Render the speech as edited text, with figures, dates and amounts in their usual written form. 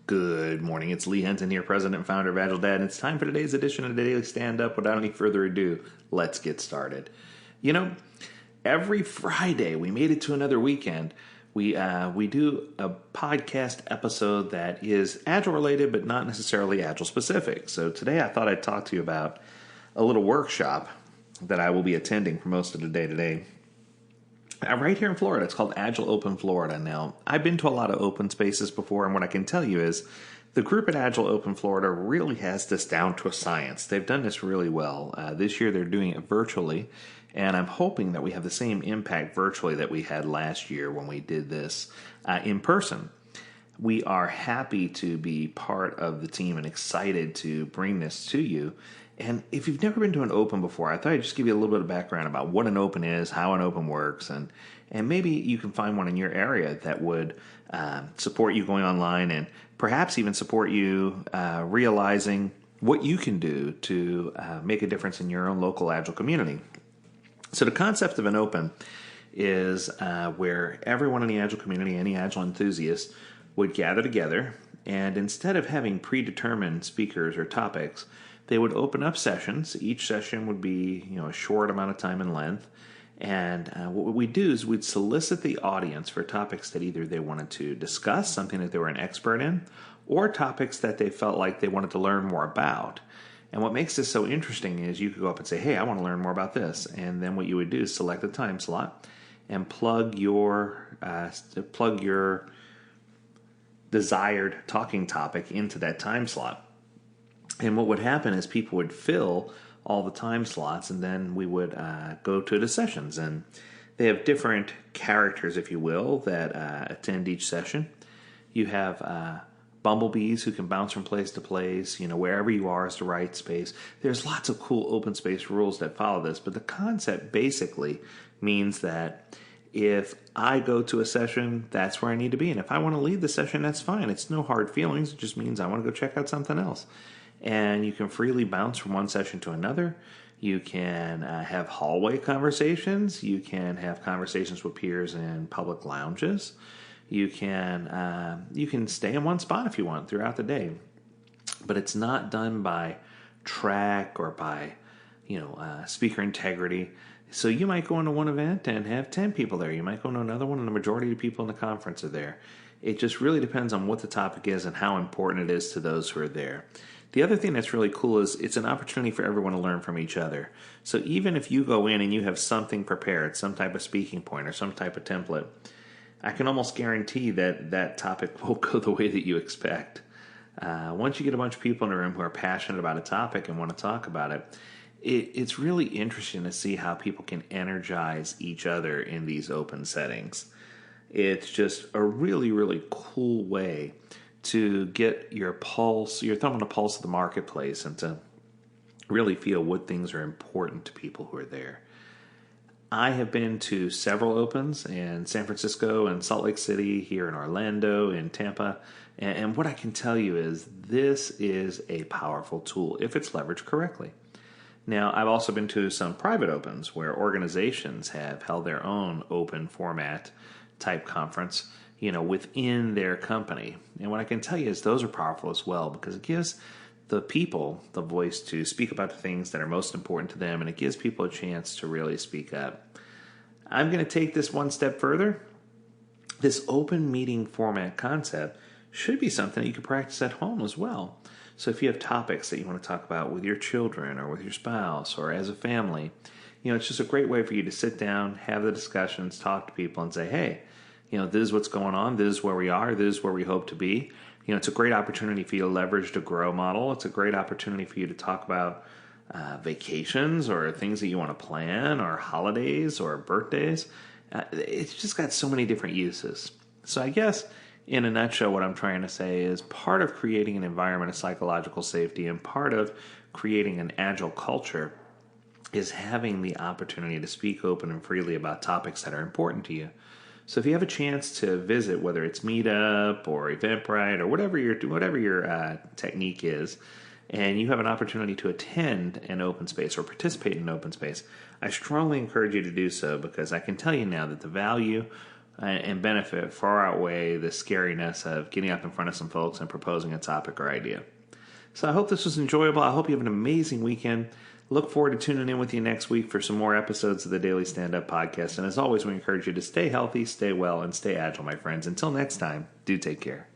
Good morning. It's Lee Henson here, President and Founder of AgileDad, and it's time for today's edition of the Daily Stand-Up. Without any further ado, let's get started. You know, every Friday, we made it to another weekend. We do a podcast episode that is Agile-related, but not necessarily Agile-specific. So today I thought I'd talk to you about a little workshop that I will be attending for most of the day today. Right here in Florida. It's called Agile Open Florida. Now, I've been to a lot of open spaces before, and what I can tell you is the group at Agile Open Florida really has this down to a science. They've done this really well. This year they're doing it virtually, and I'm hoping that we have the same impact virtually that we had last year when we did this in person. We are happy to be part of the team and excited to bring this to you. And if you've never been to an open before, I thought I'd just give you a little bit of background about what an open is, how an open works, and maybe you can find one in your area that would support you going online and perhaps even support you realizing what you can do to make a difference in your own local Agile community. So the concept of an open is where everyone in the Agile community, any Agile enthusiast, would gather together, and instead of having predetermined speakers or topics, they would open up sessions. Each session would be, a short amount of time in length. And what we do is we'd solicit the audience for topics that either they wanted to discuss, something that they were an expert in, or topics that they felt like they wanted to learn more about. And what makes this so interesting is you could go up and say, hey, I want to learn more about this. And then what you would do is select a time slot and plug your desired talking topic into that time slot. And what would happen is people would fill all the time slots, and then we would go to the sessions. And they have different characters, if you will, that attend each session. You have bumblebees who can bounce from place to place. Wherever you are is the right space. There's lots of cool open space rules that follow this, but the concept basically means that if I go to a session, that's where I need to be. And if I want to leave the session, that's fine. It's no hard feelings. It just means I want to go check out something else. And you can freely bounce from one session to another. You can have hallway conversations. You can have conversations with peers in public lounges. You can stay in one spot if you want throughout the day. But it's not done by track or by, speaker integrity. So you might go into one event and have 10 people there. You might go into another one and the majority of the people in the conference are there. It just really depends on what the topic is and how important it is to those who are there. The other thing that's really cool is it's an opportunity for everyone to learn from each other. So even if you go in and you have something prepared, some type of speaking point or some type of template, I can almost guarantee that that topic won't go the way that you expect. Once you get a bunch of people in a room who are passionate about a topic and want to talk about it, it's really interesting to see how people can energize each other in these open settings. It's just a really, really cool way to get your thumb on the pulse of the marketplace and to really feel what things are important to people who are there. I have been to several opens in San Francisco and Salt Lake City, here in Orlando, in Tampa, and what I can tell you is this is a powerful tool if it's leveraged correctly. Now, I've also been to some private opens where organizations have held their own open format type conference, within their company. And what I can tell you is those are powerful as well because it gives the people the voice to speak about the things that are most important to them, and it gives people a chance to really speak up. I'm going to take this one step further. This open meeting format concept should be something that you can practice at home as well. So if you have topics that you want to talk about with your children or with your spouse or as a family, it's just a great way for you to sit down, have the discussions, talk to people and say, hey, this is what's going on. This is where we are. This is where we hope to be. It's a great opportunity for you to leverage the grow model. It's a great opportunity for you to talk about vacations or things that you want to plan or holidays or birthdays. It's just got so many different uses. So I guess in a nutshell, what I'm trying to say is part of creating an environment of psychological safety and part of creating an agile culture is having the opportunity to speak open and freely about topics that are important to you. So if you have a chance to visit, whether it's Meetup or Eventbrite or whatever your technique is, and you have an opportunity to attend an open space or participate in an open space, I strongly encourage you to do so because I can tell you now that the value and benefit far outweigh the scariness of getting up in front of some folks and proposing a topic or idea. So I hope this was enjoyable. I hope you have an amazing weekend. Look forward to tuning in with you next week for some more episodes of the Daily Stand Up Podcast. And as always, we encourage you to stay healthy, stay well, and stay agile, my friends. Until next time, do take care.